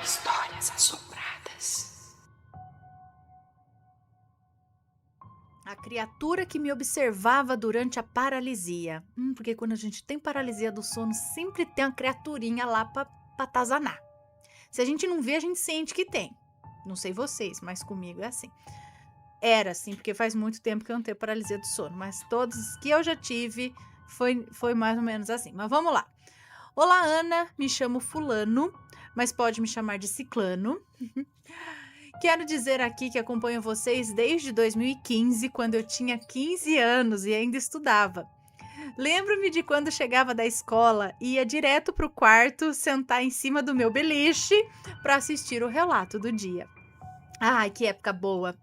Histórias assombradas. A criatura que me observava durante a paralisia. Porque quando a gente tem paralisia do sono, sempre tem uma criaturinha lá pra atazanar. Se a gente não vê, a gente sente que tem. Não sei vocês, mas comigo é assim. Era assim, porque faz muito tempo que eu não tenho paralisia do sono, mas todos que eu já tive foi mais ou menos assim. Mas vamos lá. Olá, Ana, me chamo Fulano, mas pode me chamar de Ciclano. Quero dizer aqui que acompanho vocês desde 2015, quando eu tinha 15 anos e ainda estudava. Lembro-me de quando chegava da escola e ia direto para o quarto sentar em cima do meu beliche para assistir o relato do dia. Ai, que época boa!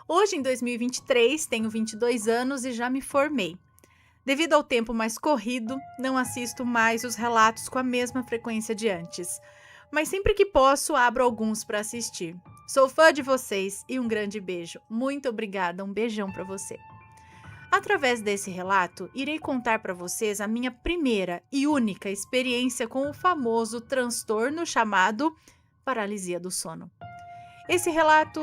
Hoje, em 2023, tenho 22 anos e já me formei. Devido ao tempo mais corrido, não assisto mais os relatos com a mesma frequência de antes. Mas sempre que posso, abro alguns para assistir. Sou fã de vocês e um grande beijo. Muito obrigada, um beijão para você. Através desse relato, irei contar para vocês a minha primeira e única experiência com o famoso transtorno chamado paralisia do sono. Esse relato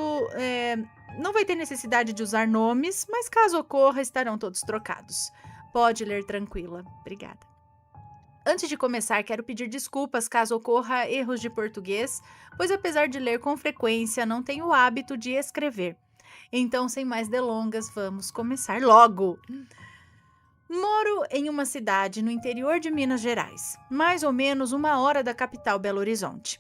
não vai ter necessidade de usar nomes, mas caso ocorra, estarão todos trocados. Pode ler tranquila. Obrigada. Antes de começar, quero pedir desculpas caso ocorra erros de português, pois apesar de ler com frequência, não tenho o hábito de escrever. Então, sem mais delongas, vamos começar logo! Moro em uma cidade no interior de Minas Gerais, mais ou menos 1 hora da capital Belo Horizonte.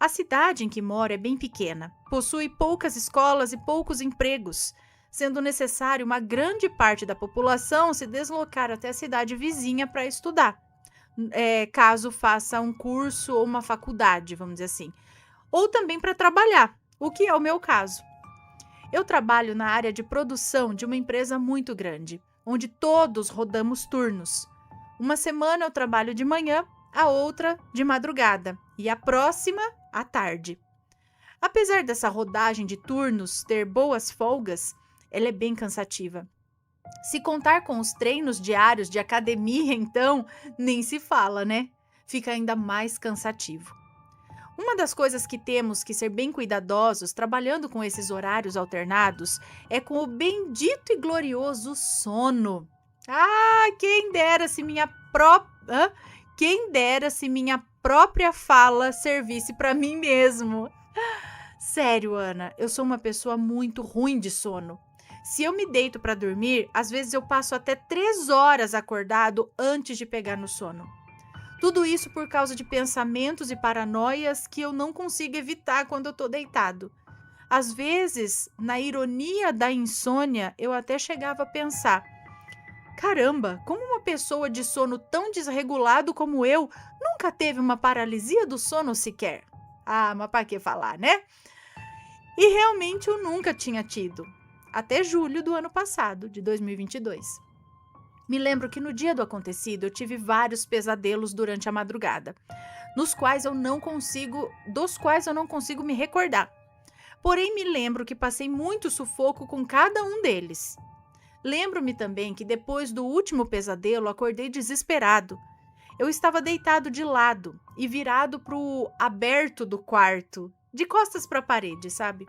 A cidade em que moro é bem pequena, possui poucas escolas e poucos empregos, sendo necessário uma grande parte da população se deslocar até a cidade vizinha para estudar, caso faça um curso ou uma faculdade, vamos dizer assim, ou também para trabalhar, o que é o meu caso. Eu trabalho na área de produção de uma empresa muito grande, onde todos rodamos turnos. Uma semana eu trabalho de manhã, a outra de madrugada e a próxima à tarde. Apesar dessa rodagem de turnos ter boas folgas, ela é bem cansativa. Se contar com os treinos diários de academia, então, nem se fala, né? Fica ainda mais cansativo. Uma das coisas que temos que ser bem cuidadosos trabalhando com esses horários alternados é com o bendito e glorioso sono. Quem dera se minha própria fala servisse para mim mesmo. Sério, Ana, eu sou uma pessoa muito ruim de sono. Se eu me deito para dormir, às vezes eu passo até 3 horas acordado antes de pegar no sono. Tudo isso por causa de pensamentos e paranoias que eu não consigo evitar quando eu tô deitado. Às vezes, na ironia da insônia, eu até chegava a pensar: caramba, como uma pessoa de sono tão desregulado como eu nunca teve uma paralisia do sono sequer? Mas para que falar, né? E realmente eu nunca tinha tido, até julho do ano passado, de 2022. Me lembro que no dia do acontecido eu tive vários pesadelos durante a madrugada, dos quais eu não consigo me recordar. Porém, me lembro que passei muito sufoco com cada um deles. Lembro-me também que depois do último pesadelo acordei desesperado. Eu estava deitado de lado e virado para o aberto do quarto, de costas para a parede, sabe?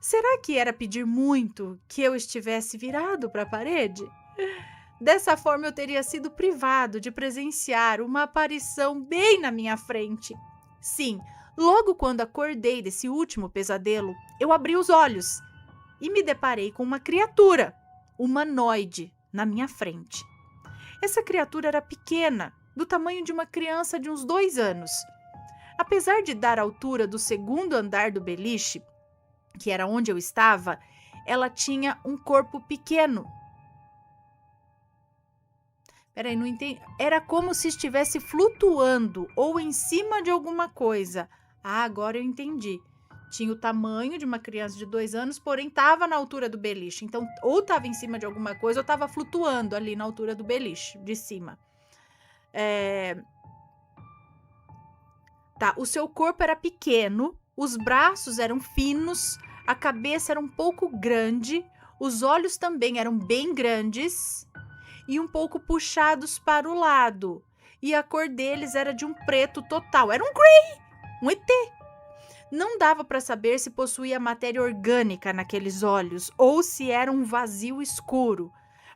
Será que era pedir muito que eu estivesse virado para a parede? Dessa forma, eu teria sido privado de presenciar uma aparição bem na minha frente. Sim, logo quando acordei desse último pesadelo, eu abri os olhos e me deparei com uma criatura humanoide na minha frente. Essa criatura era pequena, do tamanho de uma criança de uns 2 anos. Apesar de dar a altura do 2º andar do beliche, que era onde eu estava, ela tinha um corpo pequeno. Peraí, não entendi. Era como se estivesse flutuando ou em cima de alguma coisa. Agora eu entendi. Tinha o tamanho de uma criança de 2 anos, porém estava na altura do beliche. Então, ou estava em cima de alguma coisa, ou estava flutuando ali na altura do beliche, de cima. Tá, o seu corpo era pequeno, os braços eram finos, a cabeça era um pouco grande, os olhos também eram bem grandes e um pouco puxados para o lado. E a cor deles era de um preto total. Era um Grey, um ET. Não dava para saber se possuía matéria orgânica naqueles olhos ou se era um vazio escuro.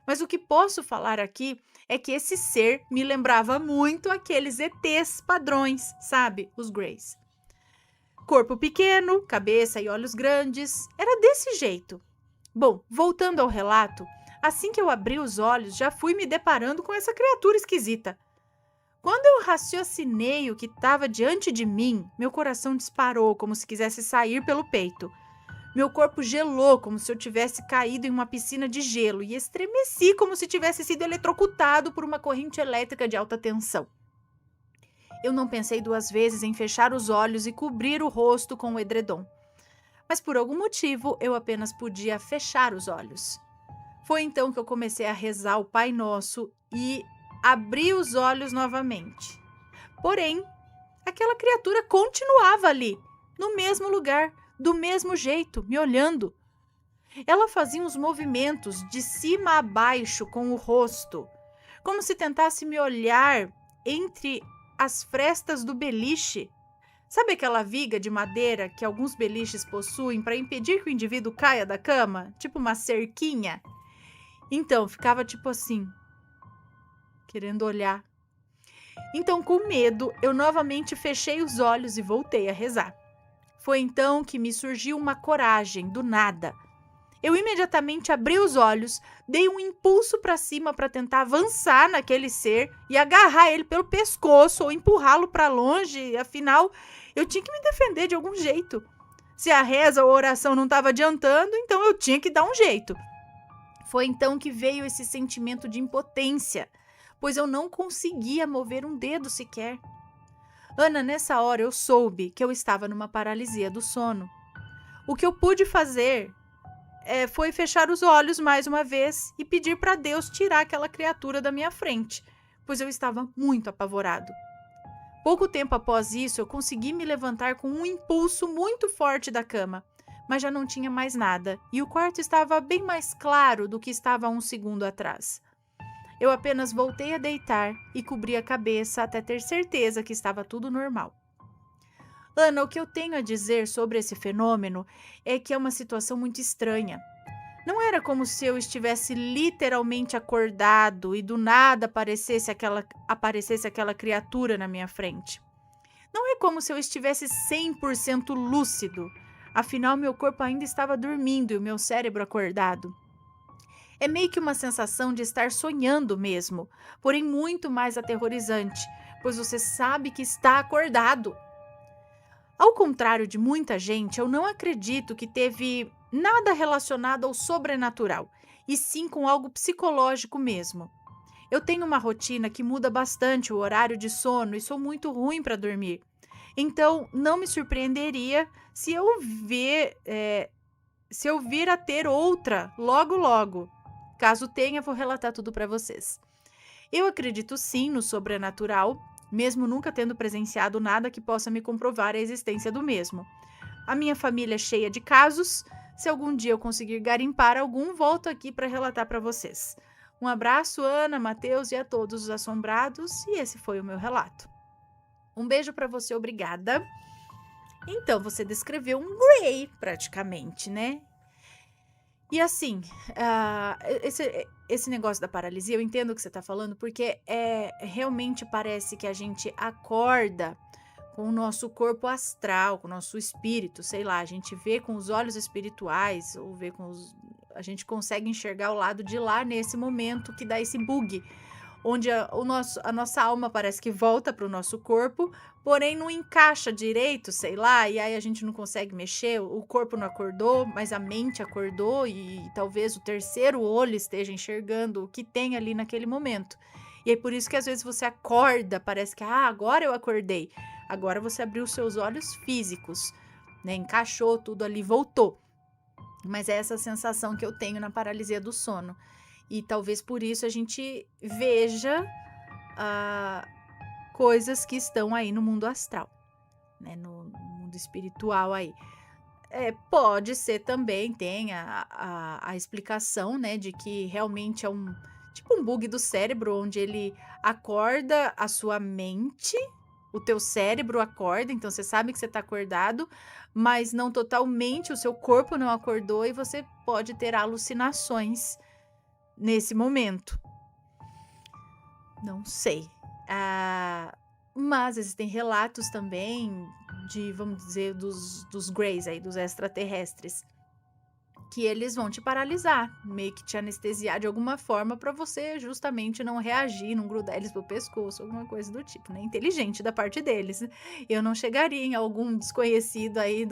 Mas o que posso falar aqui é que esse ser me lembrava muito aqueles ETs padrões, sabe? Os Greys. Corpo pequeno, cabeça e olhos grandes. Era desse jeito. Bom, voltando ao relato, assim que eu abri os olhos, já fui me deparando com essa criatura esquisita. Quando eu raciocinei o que estava diante de mim, meu coração disparou como se quisesse sair pelo peito. Meu corpo gelou como se eu tivesse caído em uma piscina de gelo e estremeci como se tivesse sido eletrocutado por uma corrente elétrica de alta tensão. Eu não pensei duas vezes em fechar os olhos e cobrir o rosto com o edredom. Mas por algum motivo eu apenas podia fechar os olhos. Foi então que eu comecei a rezar o Pai Nosso e abri os olhos novamente. Porém, aquela criatura continuava ali, no mesmo lugar, do mesmo jeito, me olhando. Ela fazia uns movimentos de cima a baixo com o rosto, como se tentasse me olhar entre as frestas do beliche. Sabe aquela viga de madeira que alguns beliches possuem para impedir que o indivíduo caia da cama? Tipo uma cerquinha? Então, ficava tipo assim, querendo olhar. Então, com medo, eu novamente fechei os olhos e voltei a rezar. Foi então que me surgiu uma coragem, do nada. Eu imediatamente abri os olhos, dei um impulso para cima para tentar avançar naquele ser e agarrar ele pelo pescoço ou empurrá-lo para longe, afinal, eu tinha que me defender de algum jeito. Se a reza ou a oração não estava adiantando, então eu tinha que dar um jeito. Foi então que veio esse sentimento de impotência, pois eu não conseguia mover um dedo sequer. Ana, nessa hora eu soube que eu estava numa paralisia do sono. O que eu pude fazer foi fechar os olhos mais uma vez e pedir para Deus tirar aquela criatura da minha frente, pois eu estava muito apavorado. Pouco tempo após isso, eu consegui me levantar com um impulso muito forte da cama, mas já não tinha mais nada e o quarto estava bem mais claro do que estava um segundo atrás. Eu apenas voltei a deitar e cobri a cabeça até ter certeza que estava tudo normal. Ana, o que eu tenho a dizer sobre esse fenômeno é que é uma situação muito estranha. Não era como se eu estivesse literalmente acordado e do nada aparecesse aquela criatura na minha frente. Não é como se eu estivesse 100% lúcido. Afinal, meu corpo ainda estava dormindo e o meu cérebro acordado. É meio que uma sensação de estar sonhando mesmo, porém muito mais aterrorizante, pois você sabe que está acordado. Ao contrário de muita gente, eu não acredito que teve nada relacionado ao sobrenatural, e sim com algo psicológico mesmo. Eu tenho uma rotina que muda bastante o horário de sono e sou muito ruim para dormir. Então, não me surpreenderia se eu vir a ter outra logo logo. Caso tenha, vou relatar tudo para vocês. Eu acredito sim no sobrenatural, mesmo nunca tendo presenciado nada que possa me comprovar a existência do mesmo. A minha família é cheia de casos. Se algum dia eu conseguir garimpar algum, volto aqui para relatar para vocês. Um abraço, Ana, Matheus e a todos os assombrados, e esse foi o meu relato. Um beijo para você, obrigada. Então, você descreveu um Grey, praticamente, né? E assim, esse negócio da paralisia, eu entendo o que você está falando, porque realmente parece que a gente acorda com o nosso corpo astral, com o nosso espírito, sei lá, a gente vê com os olhos espirituais, ou vê a gente consegue enxergar o lado de lá nesse momento que dá esse bug, onde a nossa alma parece que volta para o nosso corpo, porém não encaixa direito, sei lá, e aí a gente não consegue mexer, o corpo não acordou, mas a mente acordou e talvez o terceiro olho esteja enxergando o que tem ali naquele momento. E é por isso que às vezes você acorda, parece que, agora eu acordei. Agora você abriu seus olhos físicos, né? Encaixou tudo ali, voltou. Mas é essa sensação que eu tenho na paralisia do sono. E talvez por isso a gente veja coisas que estão aí no mundo astral, né? No mundo espiritual aí. Pode ser também, tem a explicação, né, de que realmente é tipo um bug do cérebro, onde ele acorda a sua mente, o teu cérebro acorda, então você sabe que você tá acordado, mas não totalmente, o seu corpo não acordou e você pode ter alucinações nesse momento. Não sei. Mas existem relatos também de, vamos dizer, dos Greys aí, dos extraterrestres, que eles vão te paralisar, meio que te anestesiar de alguma forma pra você justamente não reagir, não grudar eles pro pescoço, alguma coisa do tipo, né? Inteligente da parte deles. Eu não chegaria em algum desconhecido aí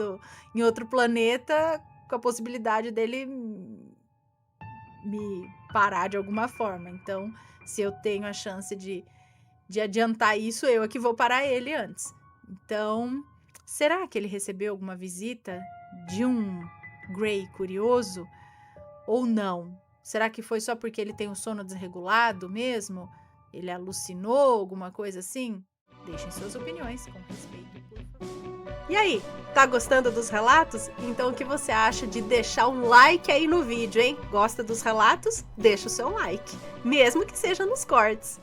em outro planeta com a possibilidade dele me parar de alguma forma. Então, se eu tenho a chance de adiantar isso, eu é que vou parar ele antes. Então, será que ele recebeu alguma visita de um Grey curioso ou não? Será que foi só porque ele tem o sono desregulado mesmo? Ele alucinou, alguma coisa assim? Deixem suas opiniões com respeito, por favor. E aí, tá gostando dos relatos? Então o que você acha de deixar um like aí no vídeo, hein? Gosta dos relatos? Deixa o seu like, mesmo que seja nos cortes.